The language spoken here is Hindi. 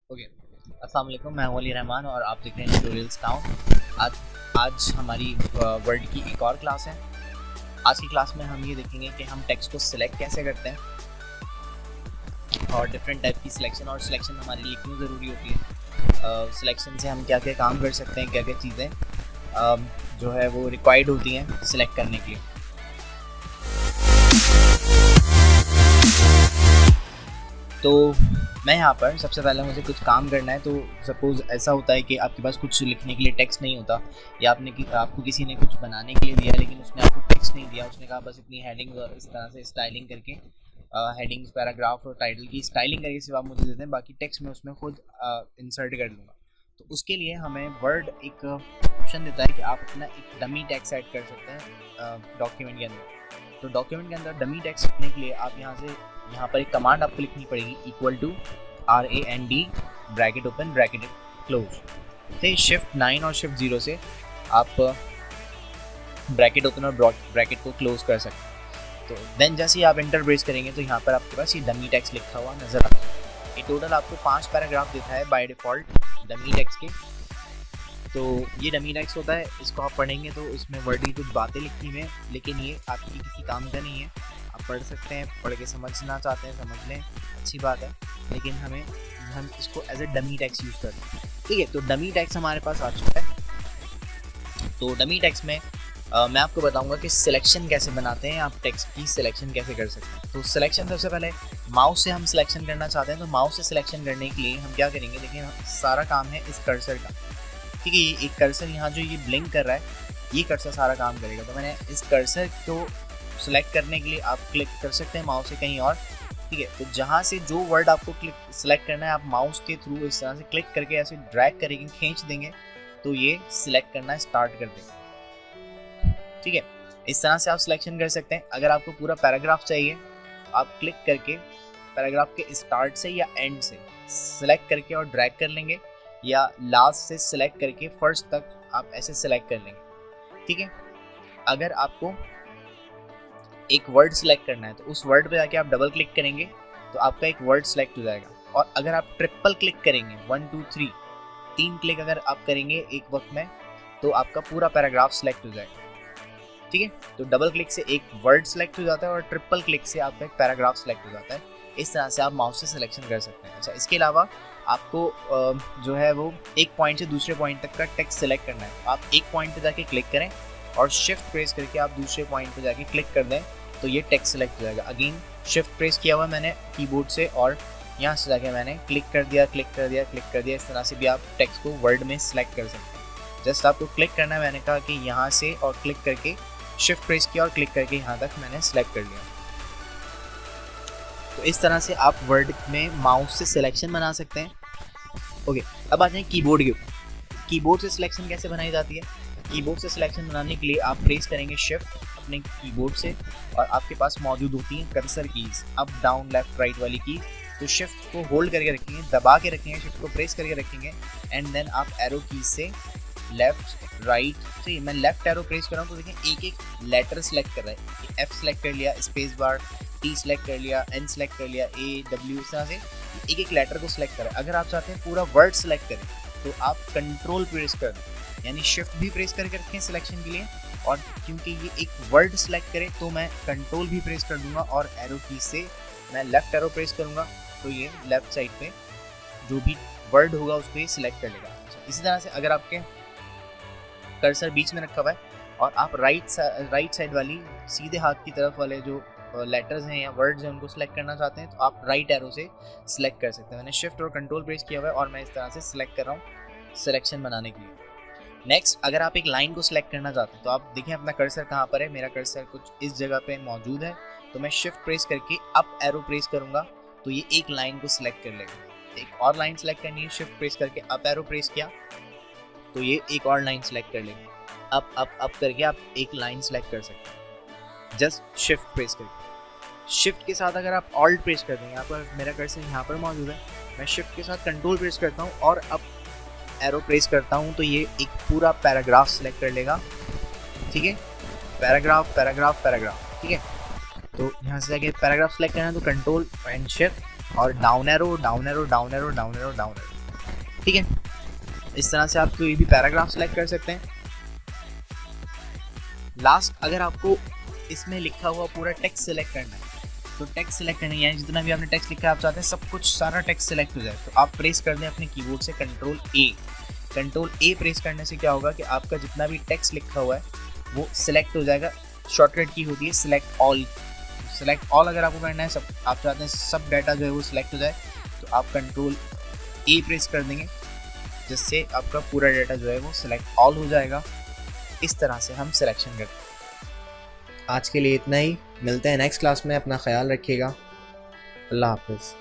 ओके, अस्सलाम वालेकुम। मैं हूं अली रहमान और आप देख रहे हैं ट्यूटोरियल्स टाउन। आज हमारी वर्ड की एक और क्लास है। आज की क्लास में हम ये देखेंगे कि हम टेक्स्ट को सिलेक्ट कैसे करते हैं और डिफरेंट टाइप की सिलेक्शन, और सिलेक्शन हमारे लिए क्यों ज़रूरी होती है। सिलेक्शन से हम क्या क्या काम कर सकते हैं, क्या क्या चीज़ें जो है वो रिक्वायर्ड होती हैं सिलेक्ट करने के लिए। तो मैं यहाँ पर सबसे पहले मुझे कुछ काम करना है। तो सपोज़ ऐसा होता है कि आपके पास कुछ लिखने के लिए टेक्स्ट नहीं होता, या आपको किसी ने कुछ बनाने के लिए दिया लेकिन उसने आपको टेक्स्ट नहीं दिया। उसने कहा बस इतनी हेडिंग इस तरह से स्टाइलिंग करके, हेडिंग्स, पैराग्राफ और टाइटल की स्टाइलिंग करके सिर्फ आप मुझे दे दें, बाकी टेक्स्ट में उसमें खुद इंसर्ट कर लूँगा। तो उसके लिए हमें वर्ड एक ऑप्शन देता है कि आप अपना एक डमी टेक्स्ट ऐड कर सकते हैं डॉक्यूमेंट के अंदर। तो डॉक्यूमेंट के अंदर डमी टेक्स्ट लिखने के लिए आप यहाँ पर एक कमांड आपको लिखनी पड़ेगी, equal to RAND bracket open bracket close. तो शिफ्ट 9 और शिफ्ट 0 से आप ब्रैकेट ओपन और ब्रैकेट को क्लोज कर सकते हैं। तो देन जैसे ही आप इंटर प्रेस करेंगे तो यहाँ पर आपके पास ये डमी टेक्स्ट लिखा हुआ नजर आता है। ये टोटल आपको 5 पैराग्राफ देता है बाय डिफ़ॉल्ट डमी टेक्स्ट के। तो ये डमी टेक्स्ट होता है, इसको आप पढ़ेंगे तो इसमें वर्ड की कुछ बातें लिखी हुई हैं, लेकिन ये आपकी किसी काम का नहीं है। आप पढ़ सकते हैं, पढ़ के समझना चाहते हैं समझ लें, अच्छी बात है, लेकिन हम इसको as a dummy text use करते हैं। ठीक है, तो डमी टेक्स्ट हमारे पास आ चुका है। तो डमी टेक्स्ट में मैं आपको बताऊंगा कि सिलेक्शन कैसे बनाते हैं, आप टेक्स्ट की सिलेक्शन कैसे कर सकते हैं। तो सिलेक्शन सबसे पहले माउस से हम सिलेक्शन करना चाहते हैं। तो माउस से सिलेक्शन करने के लिए हम क्या करेंगे, देखिए सारा काम है इस कर्सर का। ठीक है, ये एक कर्सर यहाँ जो ये ब्लिंक कर रहा है, ये कर्सर सारा काम करेगा। तो मैंने इस कर्सर को सिलेक्ट करने के लिए आप क्लिक कर सकते हैं माउस से कहीं और। ठीक है, तो जहाँ से जो वर्ड आपको सिलेक्ट करना है, आप माउस के थ्रू इस तरह से क्लिक करके ऐसे ड्रैग करेंगे, खींच देंगे तो ये सिलेक्ट करना स्टार्ट कर देंगे। ठीक है, इस तरह से आप सिलेक्शन कर सकते हैं। अगर आपको पूरा पैराग्राफ चाहिए, आप क्लिक करके पैराग्राफ के स्टार्ट से या एंड से सिलेक्ट करके और ड्रैग कर लेंगे, या लास्ट से सिलेक्ट करके फर्स्ट तक आप ऐसे सिलेक्ट कर लेंगे। ठीक है, अगर आपको एक वर्ड सिलेक्ट करना है तो उस वर्ड पे जाके आप डबल क्लिक करेंगे तो आपका एक वर्ड सिलेक्ट हो जाएगा। और अगर आप ट्रिपल क्लिक करेंगे, 1 2 3 3 क्लिक अगर आप करेंगे एक वक्त में, तो आपका पूरा पैराग्राफ सिलेक्ट हो जाएगा। ठीक है, तो डबल क्लिक से एक वर्ड सिलेक्ट हो जाता है और ट्रिपल क्लिक से आपका एक पैराग्राफ सिलेक्ट हो जाता है। इस तरह से आप माउस से सिलेक्शन कर सकते हैं। अच्छा, इसके अलावा आपको जो है वो एक पॉइंट से दूसरे पॉइंट तक का टेक्स्ट सिलेक्ट करना है। आप एक पॉइंट पे जाके क्लिक करें और शिफ्ट प्रेस करके आप दूसरे पॉइंट पे जाके क्लिक कर दें तो ये टेक्स्ट सिलेक्ट हो जाएगा। अगेन शिफ्ट प्रेस किया हुआ मैंने कीबोर्ड से और यहाँ से जाके मैंने क्लिक कर दिया, क्लिक कर दिया, क्लिक कर दिया। इस तरह से भी आप टेक्स्ट को वर्ड में सिलेक्ट कर सकते हैं। जस्ट आपको क्लिक करना है, मैंने कहा कि यहाँ से, और क्लिक करके शिफ्ट प्रेस किया और क्लिक करके यहाँ तक मैंने सिलेक्ट कर लिया। तो इस तरह से आप वर्ड में माउस से सिलेक्शन बना सकते हैं। ओके, अब आ जाए कीबोर्ड के ऊपर। कीबोर्ड से सिलेक्शन कैसे बनाई जाती है। कीबोर्ड से सिलेक्शन बनाने के लिए आप प्रेस करेंगे शिफ्ट अपने कीबोर्ड से, और आपके पास मौजूद होती हैं cursor keys, up down left right वाली कीज। तो शिफ्ट को होल्ड करके रखेंगे, दबा के रखेंगे, शिफ्ट को प्रेस करके रखेंगे, एंड देन आप एरो कीज से लेफ्ट राइट से, मैं लेफ्ट एरो प्रेस कर रहा हूँ तो देखें एक एक लेटर सेलेक्ट कर रहा है। F सेलेक्ट कर लिया, स्पेस बार, T सेलेक्ट कर लिया, N सेलेक्ट कर लिया, A W, इस तरह से एक एक लेटर को सिलेक्ट करें। अगर आप चाहते हैं पूरा वर्ड सेलेक्ट करें तो आप कंट्रोल प्रेस कर दें, यानी शिफ्ट भी प्रेस करके रखें सिलेक्शन के लिए, और क्योंकि ये एक वर्ड सेलेक्ट करे तो मैं कंट्रोल भी प्रेस कर दूंगा और एरो की से मैं लेफ्ट एरो प्रेस करूंगा तो ये लेफ्ट साइड पे जो भी वर्ड होगा उसको ये सिलेक्ट कर लेगा। इसी तरह से अगर आपके कर्सर बीच में रखा हुआ है और आप राइट साइड वाली सीधे हाथ की तरफ वाले जो लेटर्स हैं या वर्ड्स हैं उनको सिलेक्ट करना चाहते हैं तो आप राइट एरो से सिलेक्ट कर सकते हैं। मैंने शिफ्ट और कंट्रोल प्रेस किया हुआ है और मैं इस तरह से सिलेक्ट कर रहा हूँ सिलेक्शन बनाने के लिए। नेक्स्ट, अगर आप एक लाइन को सिलेक्ट करना चाहते हैं तो आप देखें अपना कर्सर कहाँ पर है। मेरा कर्सर कुछ इस जगह पे मौजूद है, तो मैं शिफ्ट प्रेस करके अप एरो प्रेस करूँगा तो ये एक लाइन को सिलेक्ट कर लेगा। एक और लाइन सेलेक्ट करनी है, शिफ्ट प्रेस करके अप एरो प्रेस किया तो ये एक और लाइन सेलेक्ट कर लेंगे। अप करके आप एक लाइन सेलेक्ट कर सकते हैं जस्ट शिफ्ट प्रेस करके। शिफ्ट के साथ अगर आप ऑल्ट प्रेस कर देंगे, यहाँ पर मेरा कर्सर यहाँ पर मौजूद है, मैं शिफ्ट के साथ कंट्रोल प्रेस करता हूँ और अप एरो प्रेस करता हूँ तो ये एक पूरा पैराग्राफ सेलेक्ट कर लेगा। ठीक है, पैराग्राफ पैराग्राफ पैराग्राफ। ठीक है, तो यहाँ से जाके पैराग्राफ सेलेक्ट करना है तो कंट्रोल एंड शिफ्ट और down arrow down arrow down arrow down arrow down arrow. ठीक है, इस तरह से आप कोई भी पैराग्राफ सेलेक्ट कर सकते हैं। लास्ट, अगर आपको इसमें लिखा हुआ पूरा टेक्स्ट सेलेक्ट करना है तो टेक्स्ट सेलेक्ट करना है, यानी जितना भी आपने टेक्स्ट लिखा है आप चाहते हैं सब कुछ सारा टेक्स्ट सेलेक्ट हो जाए, तो आप प्रेस कर दें अपने कीबोर्ड से कंट्रोल ए प्रेस करने से क्या होगा कि आपका जितना भी टेक्स्ट लिखा हुआ है वो सिलेक्ट हो जाएगा। शॉर्टकट की होती है सिलेक्ट ऑल अगर आपको करना है, सब आप चाहते हैं सब डाटा जो है वो सिलेक्ट हो जाए तो आप कंट्रोल ए प्रेस कर देंगे, जिससे आपका पूरा डाटा जो है वो सिलेक्ट ऑल हो जाएगा। इस तरह से हम सिलेक्शन करते हैं। आज के लिए इतना ही, मिलते हैं नेक्स्ट क्लास में, अपना ख्याल रखिएगा, अल्लाह हाफिज़।